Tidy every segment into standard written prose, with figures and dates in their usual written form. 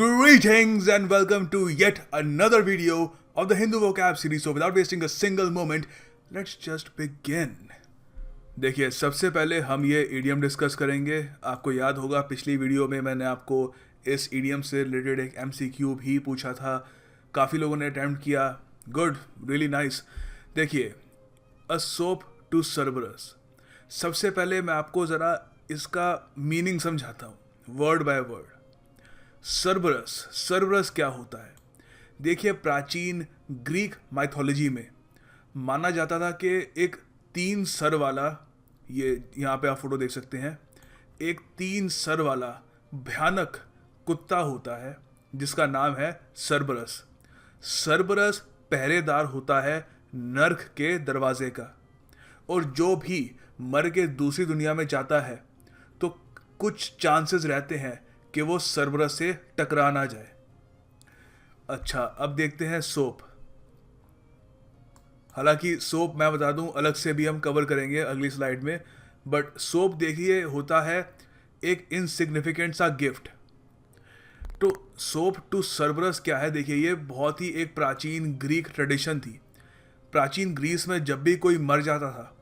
Greetings and welcome to yet another video of the Hindu vocab series. So without wasting a single moment, let's just begin. देखिए, सबसे पहले हम ये idiom discuss करेंगे. आपको याद होगा पिछली वीडियो में मैंने आपको इस इडियम से रिलेटेड एक MCQ भी पूछा था. काफ़ी लोगों ने अटैम्प्ट किया. Good, really nice. देखिए, अ सोप टू सर्बरस. सबसे पहले मैं आपको ज़रा इसका मीनिंग समझाता हूँ वर्ड बाय वर्ड. सर्बरस क्या होता है? देखिए, प्राचीन ग्रीक माइथोलॉजी में माना जाता था कि एक 3 सर वाला, ये यहाँ पे आप फोटो देख सकते हैं, एक 3 सर वाला भयानक कुत्ता होता है जिसका नाम है सर्बरस. सर्बरस पहरेदार होता है नर्क के दरवाजे का, और जो भी मर के दूसरी दुनिया में जाता है तो कुछ चांसेस रहते हैं कि वो सर्बरस से टकरा ना जाए. अच्छा, अब देखते हैं सोप. हालांकि सोप मैं बता दूं अलग से भी हम कवर करेंगे अगली स्लाइड में, बट सोप देखिए होता है एक इनसिग्निफिकेंट सा गिफ्ट. तो सोप टू सर्बरस क्या है? देखिए, ये बहुत ही एक प्राचीन ग्रीक ट्रेडिशन थी. प्राचीन ग्रीस में जब भी कोई मर जाता था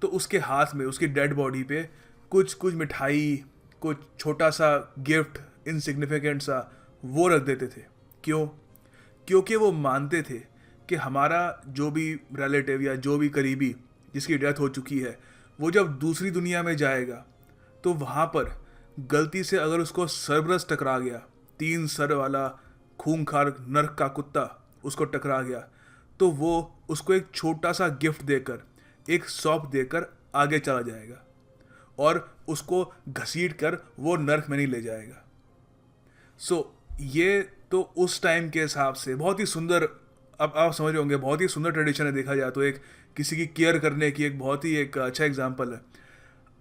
तो उसके हाथ में, उसकी डेड बॉडी पे कुछ मिठाई, कुछ छोटा सा गिफ्ट इनसिग्निफिकेंट सा वो रख देते थे. क्यों? क्योंकि वो मानते थे कि हमारा जो भी रिलेटिव या जो भी करीबी जिसकी डेथ हो चुकी है, वो जब दूसरी दुनिया में जाएगा तो वहाँ पर गलती से अगर उसको सर्बरस टकरा गया, 3 सर वाला खूंखार नर्क का कुत्ता उसको टकरा गया, तो वो उसको एक छोटा सा गिफ्ट देकर, एक सौंप देकर आगे चला जाएगा और उसको घसीट कर वो नर्क में नहीं ले जाएगा. ये तो उस टाइम के हिसाब से बहुत ही सुंदर, अब आप समझ होंगे, बहुत ही सुंदर ट्रेडिशन है. देखा जाए तो एक किसी की केयर करने की एक बहुत ही एक अच्छा एग्जाम्पल है.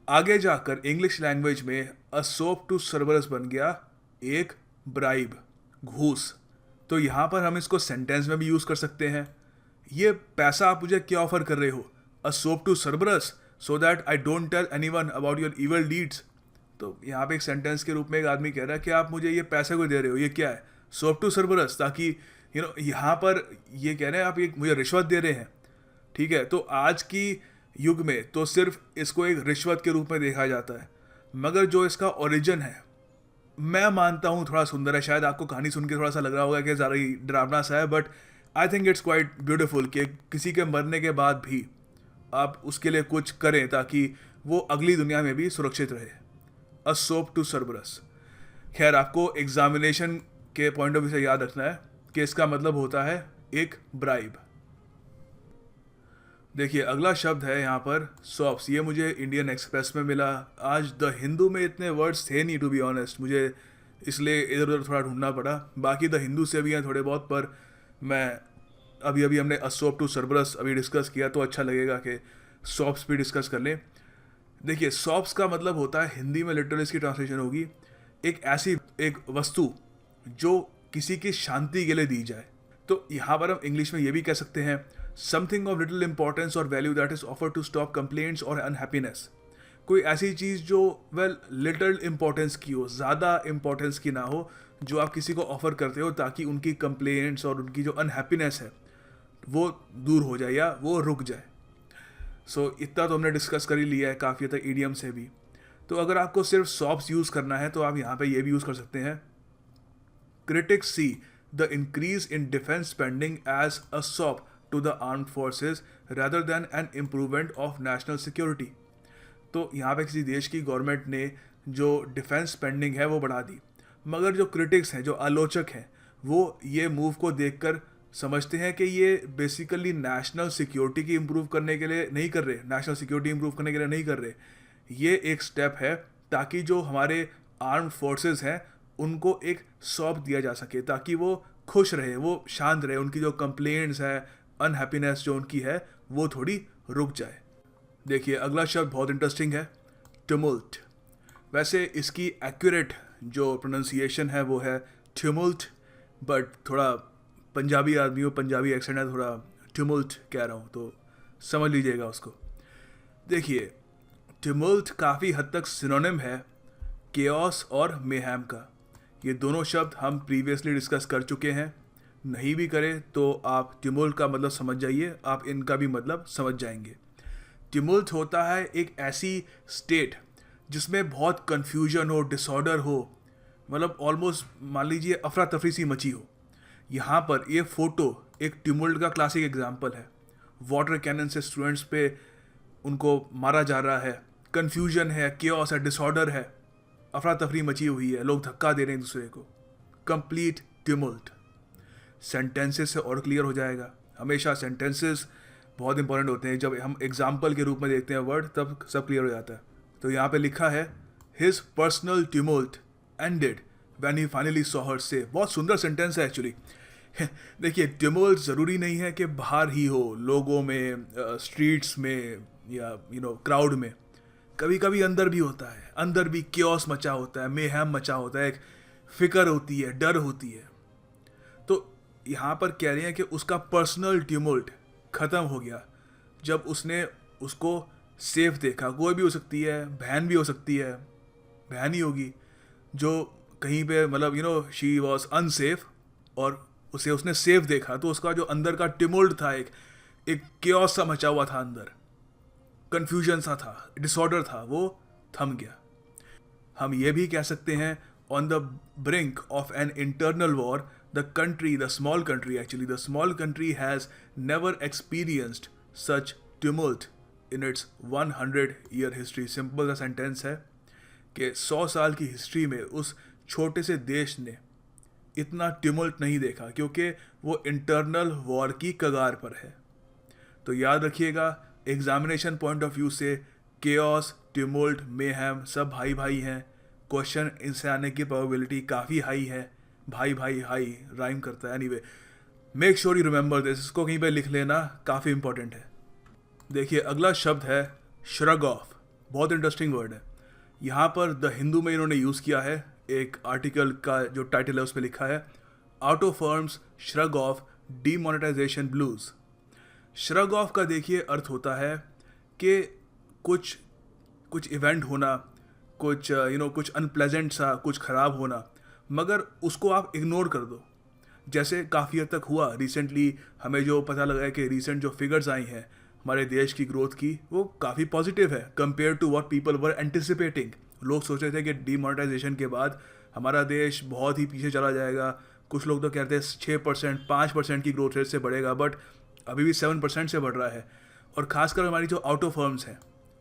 आगे जाकर इंग्लिश लैंग्वेज में अ सोप टू सर्बरस बन गया एक ब्राइब, घूस. तो यहाँ पर हम इसको सेंटेंस में भी यूज़ कर सकते हैं. ये पैसा आप मुझे क्या ऑफर कर रहे हो? A sop to Cerberus so that I don't tell anyone about your evil deeds. तो यहाँ पे एक सेंटेंस के रूप में एक आदमी कह रहा है कि आप मुझे ये पैसे को दे रहे हो, ये क्या है? सोप टू सर्बरस, ताकि यहाँ पर ये कह रहे हैं आप एक मुझे रिश्वत दे रहे हैं. ठीक है, तो आज की युग में तो सिर्फ इसको एक रिश्वत के रूप में देखा जाता है, मगर जो इसका ओरिजिन है मैं मानता हूँ थोड़ा सुंदर है. शायद आपको कहानी सुन के थोड़ा सा लग रहा होगा कि ज़्यादा ही डरावना सा है, but I think it's quite beautiful कि किसी के मरने के बाद भी आप उसके लिए कुछ करें ताकि वो अगली दुनिया में भी सुरक्षित रहे. A sop to Cerberus. खैर, आपको एग्जामिनेशन के पॉइंट ऑफ व्यू से याद रखना है कि इसका मतलब होता है एक ब्राइब. देखिए, अगला शब्द है यहाँ पर सॉप्स. ये मुझे इंडियन एक्सप्रेस में मिला. आज द हिंदू में इतने वर्ड्स थे नहीं, टू बी ऑनेस्ट, मुझे इसलिए इधर उधर थोड़ा ढूंढना पड़ा. बाकी द हिंदू से भी हैं थोड़े बहुत, पर मैं अभी हमने अ सोप टू सर्बरस अभी डिस्कस किया तो अच्छा लगेगा कि सॉप्स भी डिस्कस कर लें. देखिए, सॉप्स का मतलब होता है, हिंदी में लिटरली इसकी ट्रांसलेशन होगी एक ऐसी एक वस्तु जो किसी की शांति के लिए दी जाए. तो यहाँ पर हम इंग्लिश में ये भी कह सकते हैं समथिंग ऑफ लिटिल इंपॉर्टेंस और value that is offer to stop complaints और अनहैप्पीनेस. कोई ऐसी चीज़ जो लिटिल इंपॉर्टेंस की हो, ज़्यादा इंपॉर्टेंस की ना हो, जो आप किसी को ऑफर करते हो ताकि उनकी कंप्लेंट्स और उनकी जो अनहैप्पीनेस है वो दूर हो जाए या वो रुक जाए. इतना तो हमने डिस्कस कर ही लिया है काफ़ी हद तक ईडियम से भी. तो अगर आपको सिर्फ सॉप्स यूज़ करना है तो आप यहाँ पे ये भी यूज़ कर सकते हैं. Critics see the increase in defence spending as a sop to the armed forces rather than an improvement of national security. तो यहाँ पे किसी देश की गवर्नमेंट ने जो डिफेंस स्पेंडिंग है वो बढ़ा दी, मगर जो क्रिटिक्स हैं, जो आलोचक हैं, वो ये मूव को देखकर समझते हैं कि ये बेसिकली नेशनल सिक्योरिटी की इम्प्रूव करने के लिए नहीं कर रहे, नेशनल सिक्योरिटी इम्प्रूव करने के लिए नहीं कर रहे. ये एक स्टेप है ताकि जो हमारे आर्म फोर्सेस हैं उनको एक सौंप दिया जा सके ताकि वो खुश रहे, वो शांत रहे, उनकी जो कंप्लेंट्स है, अनहैप्पीनेस जो उनकी है वो थोड़ी रुक जाए. देखिए, अगला शब्द बहुत इंटरेस्टिंग है, ट्यूमुल्ट. वैसे इसकी एक्यूरेट जो प्रोनाउंसिएशन है वो है ट्यूमुल्ट, बट थोड़ा पंजाबी आदमी हो, पंजाबी एक्सेंट है, थोड़ा ट्यूमुल्ट कह रहा हूँ तो समझ लीजिएगा उसको. देखिए, ट्यूमुल्ट काफ़ी हद तक सिनोनिम है केओस और मेहैम का. ये दोनों शब्द हम प्रीवियसली डिस्कस कर चुके हैं, नहीं भी करें तो आप टिमुल्ट का मतलब समझ जाइए, आप इनका भी मतलब समझ जाएंगे। टिमुल्ट होता है एक ऐसी स्टेट जिसमें बहुत कन्फ्यूजन हो, डिसऑर्डर हो, मतलब ऑलमोस्ट मान लीजिए अफरा तफरी सी मची हो। यहाँ पर ये फोटो एक टिमुल्ट का क्लासिक एग्जाम्पल है। वाटर कैनन से स्टूडेंट्स पे उनको मारा जा रहा है, कन्फ्यूजन है, केओस है, डिसऑर्डर है, अफरा तफरी मची हुई है, लोग धक्का दे रहे हैं एक दूसरे को, कंप्लीट टिमुल्ट। सेंटेंसेस से और क्लियर हो जाएगा। हमेशा सेंटेंसेस बहुत इंपॉर्टेंट होते हैं, जब हम एग्जाम्पल के रूप में देखते हैं वर्ड तब सब क्लियर हो जाता है। तो यहाँ पे लिखा है his personal tumult ended when he finally saw her safe. बहुत सुंदर सेंटेंस है एक्चुअली। देखिए, टिमुल्ट ज़रूरी नहीं है कि बाहर ही हो, लोगों में, स्ट्रीट्स में या क्राउड में। कभी कभी अंदर भी होता है, अंदर भी क्योस मचा होता है, मेहम मचा होता है, एक फिक्र होती है, डर होती है। तो यहाँ पर कह रहे हैं कि उसका पर्सनल टिमुल्ट ख़त्म हो गया जब उसने उसको सेफ देखा। कोई भी हो सकती है, बहन भी हो सकती है, बहन ही होगी जो कहीं पे मतलब शी वॉज अनसेफ और उसे उसने सेफ देखा, तो उसका जो अंदर का टिमुल्ट था, एक क्योस सा मचा हुआ था अंदर, कन्फ्यूजन सा था, डिसऑर्डर था, वो थम गया। हम ये भी कह सकते हैं on the brink of an internal war the small country actually, the small country has never experienced such tumult in its 100-year history। Simple सा सेंटेंस है कि 100 साल की हिस्ट्री में उस छोटे से देश ने इतना टिमुल्ट नहीं देखा, क्योंकि वो इंटरनल वॉर की कगार पर है। तो याद रखिएगा, एग्जामिनेशन पॉइंट ऑफ व्यू से केओस, टिमुल्ट, मेहम सब भाई भाई हैं। क्वेश्चन इनसे आने की प्रोबेबिलिटी काफ़ी हाई है। भाई भाई हाई राइम करता है। Anyway, make sure you remember this, इसको कहीं पे लिख लेना, काफ़ी इंपॉर्टेंट है। देखिए, अगला शब्द है श्रग ऑफ। बहुत इंटरेस्टिंग वर्ड है। यहाँ पर द हिंदू में इन्होंने यूज़ किया है, एक आर्टिकल का जो टाइटल है उस पर लिखा है auto firms shrug off demonetisation blues. Shrug off का देखिए अर्थ होता है कि कुछ इवेंट होना, कुछ अनप्लेजेंट सा, कुछ ख़राब होना, मगर उसको आप इग्नोर कर दो। जैसे काफ़ी हद तक हुआ रिसेंटली, हमें जो पता लगा है कि रिसेंट जो फिगर्स आई हैं हमारे देश की ग्रोथ की, वो काफ़ी पॉजिटिव है compare to what people were anticipating. लोग सोच रहे थे कि डीमोनेटाइजेशन के बाद हमारा देश बहुत ही पीछे चला जाएगा। कुछ लोग तो कहते हैं 6%, 5% की ग्रोथ रेट से बढ़ेगा, बट अभी भी 7% से बढ़ रहा है। और ख़ासकर हमारी जो ऑटो फर्म्स हैं,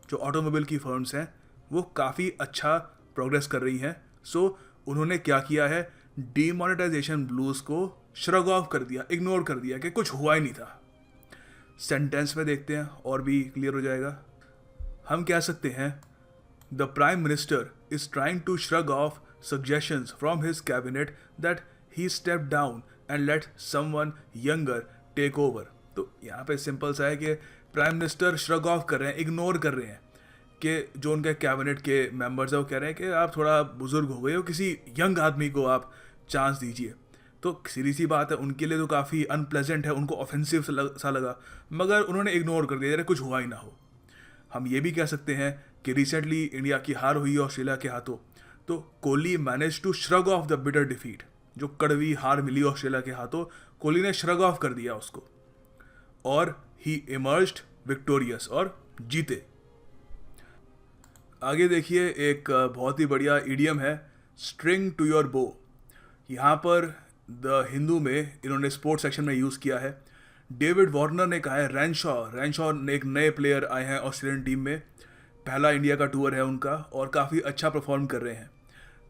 जो ऑटोमोबाइल की फर्म्स हैं, वो काफ़ी अच्छा प्रोग्रेस कर रही हैं। सो उन्होंने क्या किया है, डीमोनेटाइजेशन ब्लूज को श्रग ऑफ कर दिया, इग्नोर कर दिया कि कुछ हुआ ही नहीं था। सेंटेंस में देखते हैं और भी क्लियर हो जाएगा। हम कह सकते हैं the prime minister is trying to shrug off suggestions from his cabinet that he step down and let someone younger take over. तो यहाँ पे सिंपल सा है कि प्राइम मिनिस्टर श्रग ऑफ कर रहे हैं, इग्नोर कर रहे हैं कि जो उनके कैबिनेट के मेंबर्स हैं वो कह रहे हैं कि आप थोड़ा बुजुर्ग हो गए हो, किसी यंग आदमी को आप चांस दीजिए। तो सीधी सी बात है, उनके लिए तो काफ़ी अनप्लेजेंट है, उनको ऑफेंसिव सा लगा, मगर उन्होंने इग्नोर कर दिया, कुछ हुआ ही ना हो। हम ये भी कह सकते हैं कि रिसेंटली इंडिया की हार हुई है ऑस्ट्रेलिया के हाथों, तो Kohli manage to shrug off the bitter defeat. जो कड़वी हार मिली ऑस्ट्रेलिया के हाथों, कोहली ने श्रग ऑफ कर दिया उसको, और ही इमर्ज्ड विक्टोरियस, और जीते। आगे देखिए, एक बहुत ही बढ़िया इडियम है, स्ट्रिंग टू योर बो। यहाँ पर द हिंदू में इन्होंने स्पोर्ट्स सेक्शन में यूज़ किया है। डेविड वार्नर ने कहा है, रैनशॉ ने एक नए प्लेयर आए हैं ऑस्ट्रेलियन टीम में, पहला इंडिया का टूर है उनका और काफ़ी अच्छा परफॉर्म कर रहे हैं।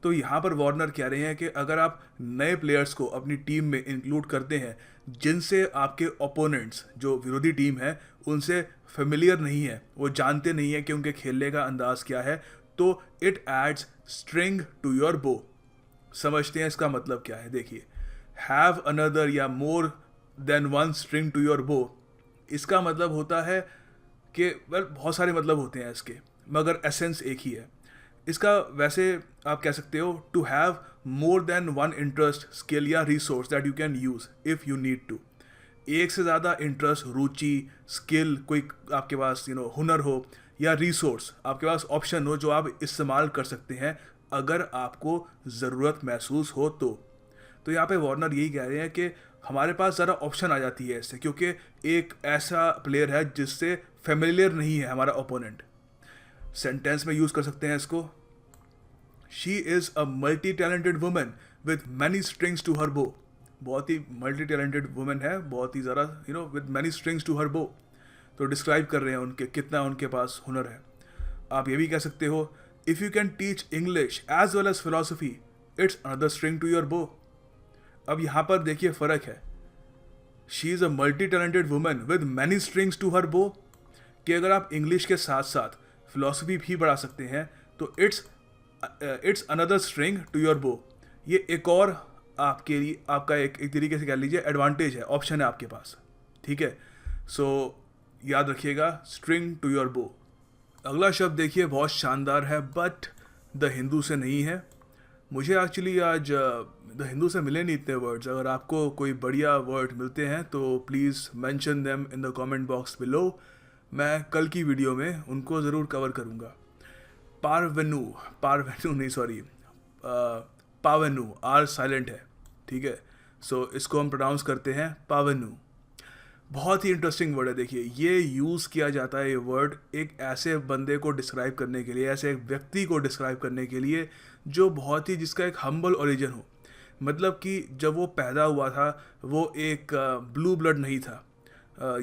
तो यहाँ पर वार्नर कह रहे हैं कि अगर आप नए प्लेयर्स को अपनी टीम में इंक्लूड करते हैं जिनसे आपके ओपोनेंट्स, जो विरोधी टीम है, उनसे फेमिलियर नहीं है, वो जानते नहीं है कि उनके खेलने का अंदाज क्या है, तो it adds string to your bow. समझते हैं इसका मतलब क्या है। देखिए, हैव अनदर या more than one string to your bow, इसका मतलब होता है कि बहुत सारे मतलब होते हैं इसके, मगर एसेंस एक ही है इसका। वैसे आप कह सकते हो to have more than one interest, skill या resource that you can use if you need to. एक से ज़्यादा इंटरेस्ट, रुचि, स्किल, कोई आपके पास हुनर हो, या रिसोर्स, आपके पास ऑप्शन हो जो आप इस्तेमाल कर सकते हैं अगर आपको ज़रूरत महसूस हो तो यहाँ पे वार्नर यही कह रहे हैं कि हमारे पास ज़रा ऑप्शन आ जाती है इससे, क्योंकि एक ऐसा प्लेयर है जिससे फेमिलियर नहीं है हमारा ओपोनेंट। सेंटेंस में यूज़ कर सकते हैं इसको, she is a multi talented women with many strings to her bow. बहुत ही मल्टी टैलेंटेड वुमेन है, बहुत ही ज़रा with many strings to her bow. तो डिस्क्राइब कर रहे हैं उनके कितना उनके पास हुनर है। आप ये भी कह सकते हो, if you can teach English as well as philosophy it's another string to your bow. अब यहाँ पर देखिए फ़र्क है, she is a multi talented women with many strings to her bow, कि अगर आप इंग्लिश के साथ साथ फिलोसफी भी बढ़ा सकते हैं तो it's another string to your bow. ये एक और आपके लिए आपका एक तरीके से कह लीजिए एडवांटेज है, ऑप्शन है आपके पास। ठीक है, सो याद रखिएगा, स्ट्रिंग टू योर बो। अगला शब्द देखिए बहुत शानदार है, बट द हिंदू से नहीं है। मुझे एक्चुअली आज द हिंदू से मिले नहीं इतने वर्ड्स। अगर आपको कोई बढ़िया वर्ड मिलते हैं तो please mention them in the comment box below. मैं कल की वीडियो में उनको ज़रूर कवर करूँगा। पारवेनू नहीं, सॉरी, पावेनू, आर साइलेंट है। ठीक है, सो इसको हम प्रोनाउंस करते हैं पावेनू। बहुत ही इंटरेस्टिंग वर्ड है। देखिए, ये यूज़ किया जाता है, ये वर्ड एक ऐसे बंदे को डिस्क्राइब करने के लिए, ऐसे एक व्यक्ति को डिस्क्राइब करने के लिए जो बहुत ही, जिसका एक हम्बल ओरिजिन हो। मतलब कि जब वो पैदा हुआ था वो एक ब्लू ब्लड नहीं था,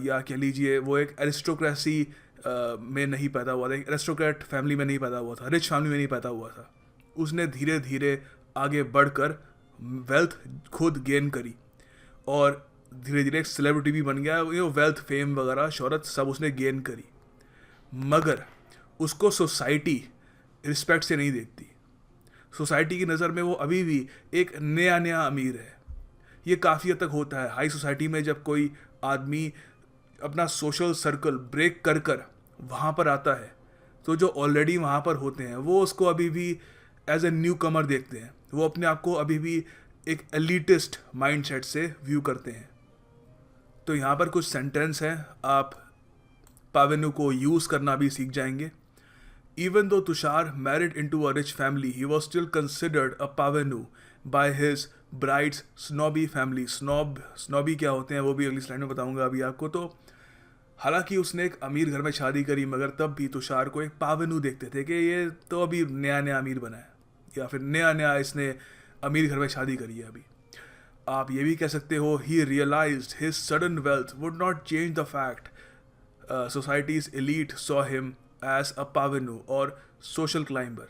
या कह लीजिए वो एक एरिस्टोक्रेसी में नहीं पैदा हुआ था, एक एरिस्टोक्रेट फैमिली में नहीं पैदा हुआ था, रिच फैमिली में नहीं पैदा हुआ था। उसने धीरे धीरे आगे बढ़कर वेल्थ खुद गेन करी और धीरे धीरे एक सेलिब्रिटी भी बन गया। ये वेल्थ, फेम वगैरह, शोहरत सब उसने गेन करी, मगर उसको सोसाइटी रिस्पेक्ट से नहीं देखती। सोसाइटी की नज़र में वो अभी भी एक नया नया अमीर है। ये काफ़ी हद तक होता है हाई सोसाइटी में, जब कोई आदमी अपना सोशल सर्कल ब्रेक कर कर वहाँ पर आता है तो जो ऑलरेडी वहाँ पर होते हैं वो उसको अभी भी एज ए न्यू कमर देखते हैं। वो अपने आप को अभी भी एक एलिटिस्ट माइंडसेट से व्यू करते हैं। तो यहाँ पर कुछ सेंटेंस हैं, आप पावेनू को यूज़ करना भी सीख जाएंगे। Even though Tushar married into a rich family, he was still considered a parvenu by his bride's snobby family. snobby क्या होते हैं वो भी अगली स्लाइड में बताऊंगा अभी आपको। तो हालांकि उसने एक अमीर घर में शादी करी, मगर तब भी तुषार को एक पावेनू देखते थे कि ये तो अभी नया नया अमीर बना है, या फिर नया नया इसने अमीर घर में शादी करी है अभी। आप ये भी कह सकते हो, he realized his sudden wealth would not change the fact society's elite saw him as a parvenu और सोशल क्लाइंबर।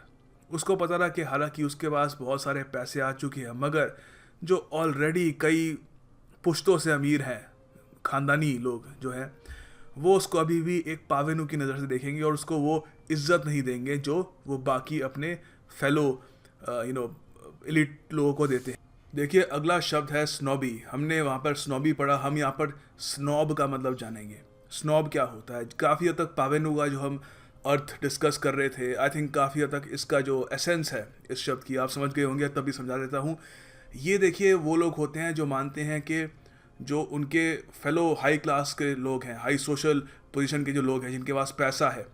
उसको पता था कि हालांकि उसके पास बहुत सारे पैसे आ चुके हैं, मगर जो ऑलरेडी कई पुश्तों से अमीर हैं, ख़ानदानी लोग जो हैं, वो उसको अभी भी एक पावेनू की नज़र से देखेंगे और उसको वो इज्जत नहीं देंगे जो वो बाकी अपने फेलो एलिट लोगों को देते हैं। देखिए, अगला शब्द है स्नॉबी। हमने वहाँ पर स्नॉबी पढ़ा, हम यहाँ पर स्नॉब का मतलब जानेंगे। स्नॉब क्या होता है? काफ़ी हद तक पावेनू का जो हम अर्थ डिस्कस कर रहे थे, आई थिंक काफ़ी हद तक इसका जो एसेंस है इस शब्द की आप समझ गए होंगे, तब भी समझा देता हूँ। ये देखिए, वो लोग होते हैं जो मानते हैं कि जो उनके फेलो हाई क्लास के लोग हैं, हाई सोशल पोजीशन के जो लोग हैं, जिनके पास पैसा है,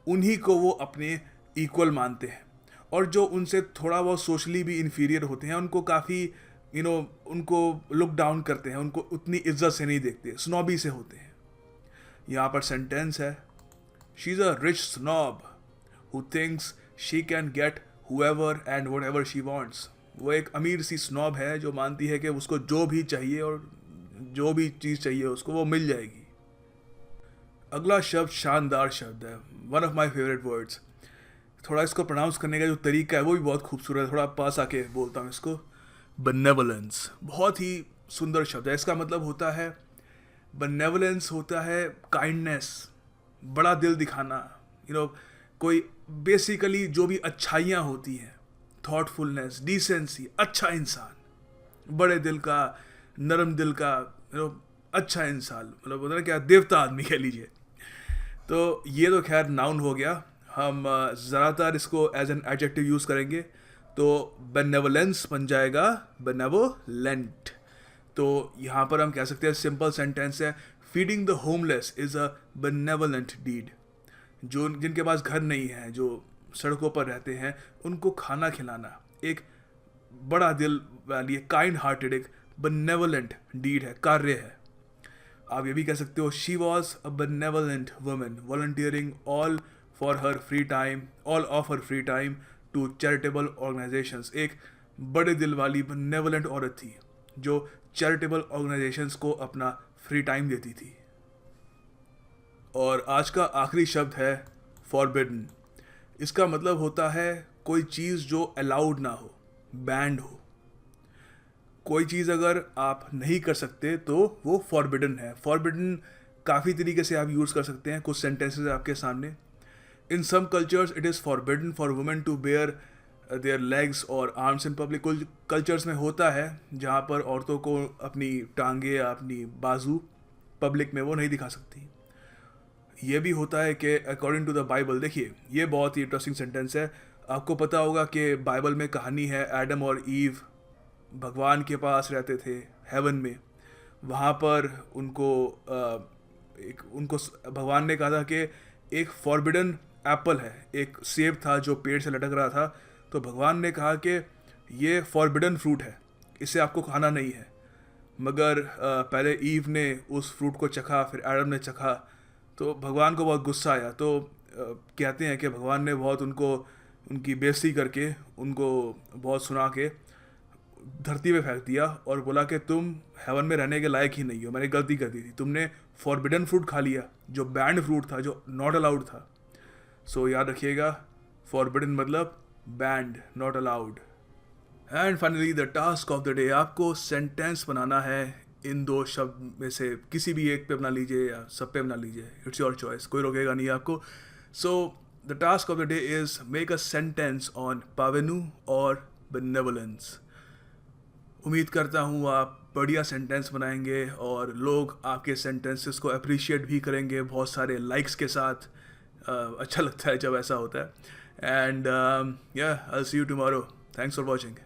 उन्हीं को वो अपने इक्वल मानते हैं, और जो उनसे थोड़ा बहुत सोशली भी इन्फीरियर होते हैं उनको काफ़ी उनको लुक डाउन करते हैं, उनको उतनी इज्जत से नहीं देखते, स्नॉबी से होते हैं। यहाँ पर सेंटेंस है, she is a rich snob who thinks she can get whoever and whatever she wants. वो एक अमीर सी स्नॉब है जो मानती है कि उसको जो भी चाहिए और जो भी चीज़ चाहिए उसको वो मिल जाएगी। अगला शब्द शानदार शब्द है, one of my favourite words. थोड़ा इसको प्रोनाउंस करने का जो तरीका है वो भी बहुत खूबसूरत है, थोड़ा पास आके बोलता हूँ इसको। बेनेवोलेंस, बहुत ही सुंदर शब्द है। इसका मतलब होता है, बेनेवोलेंस होता है काइंडनेस, बड़ा दिल दिखाना, कोई बेसिकली जो भी अच्छाइयाँ होती हैं, थॉटफुलनेस, डिसेंसी, अच्छा इंसान, बड़े दिल का, नरम दिल का, अच्छा इंसान, मतलब होता है क्या, देवता आदमी कह लीजिए। तो ये तो खैर नाउन हो गया। हम ज़्यादातर इसको एज एन एडजेक्टिव यूज़ करेंगे, तो बेनेवोलेंस बन जाएगा बेनेवोलेंट। तो यहाँ पर हम कह सकते हैं, सिंपल सेंटेंस है, feeding the homeless is a benevolent deed. जो जिनके पास घर नहीं है, जो सड़कों पर रहते हैं उनको खाना खिलाना एक बड़ा दिल वाली, काइंड हार्टेड, एक benevolent डीड है, कार्य है। आप ये भी कह सकते हो she was a benevolent woman volunteering all of her free time to charitable organizations। एक बड़े दिल वाली benevolent औरत थी जो चैरिटेबल ऑर्गेनाइजेशंस को अपना फ्री टाइम देती थी। और आज का आखिरी शब्द है फॉरबिडन। इसका मतलब होता है कोई चीज़ जो अलाउड ना हो, बैंड हो। कोई चीज़ अगर आप नहीं कर सकते तो वो फॉरबिडन है। फॉरबिडन काफ़ी तरीके से आप यूज़ कर सकते हैं। कुछ सेंटेंसेस आपके सामने। In some cultures it is forbidden for women to bare their legs और आर्म्स इन पब्लिक। कुछ कल्चर्स में होता है जहाँ पर औरतों को अपनी टांगे या अपनी बाजू पब्लिक में वो नहीं दिखा सकती। ये भी होता है कि अकॉर्डिंग टू द बाइबल, देखिए ये बहुत ही इंटरेस्टिंग सेंटेंस है। आपको पता होगा कि बाइबल में कहानी है एडम और ईव भगवान के पास रहते थे हेवन में। वहाँ पर उनको भगवान ने कहा था कि एक फॉरबिडन एप्पल है, एक सेब था जो पेड़ से लटक रहा था। तो भगवान ने कहा कि ये फॉरबिडन फ्रूट है, इसे आपको खाना नहीं है। मगर पहले ईव ने उस फ्रूट को चखा, फिर एडम ने चखा, तो भगवान को बहुत गुस्सा आया। तो कहते हैं कि भगवान ने बहुत उनकी बेइज्जती करके उनको बहुत सुना के धरती पे फेंक दिया और बोला कि तुम हेवन में रहने के लायक ही नहीं हो, मैंने गलती कर दी थी, तुमने फॉरबिडन फ्रूट खा लिया जो बैंड फ्रूट था, जो नॉट अलाउड था। सो याद रखिएगा, फॉरबिडन मतलब band, not allowed. And finally the task of the day, आपको सेंटेंस बनाना है इन दो शब्द में से किसी भी एक पे बना लीजिए या सब पे बना लीजिए, इट्स योर चॉइस, कोई रोकेगा नहीं आपको। So the task of the day is make a sentence on parvenu और बेनेवोलेंस। उम्मीद करता हूँ आप बढ़िया सेंटेंस बनाएंगे और लोग आपके सेंटेंसेस को अप्रिशिएट भी करेंगे बहुत सारे लाइक्स के साथ। अच्छा लगता है जब ऐसा होता है। एंड या I will see you tomorrow. Thanks for watching.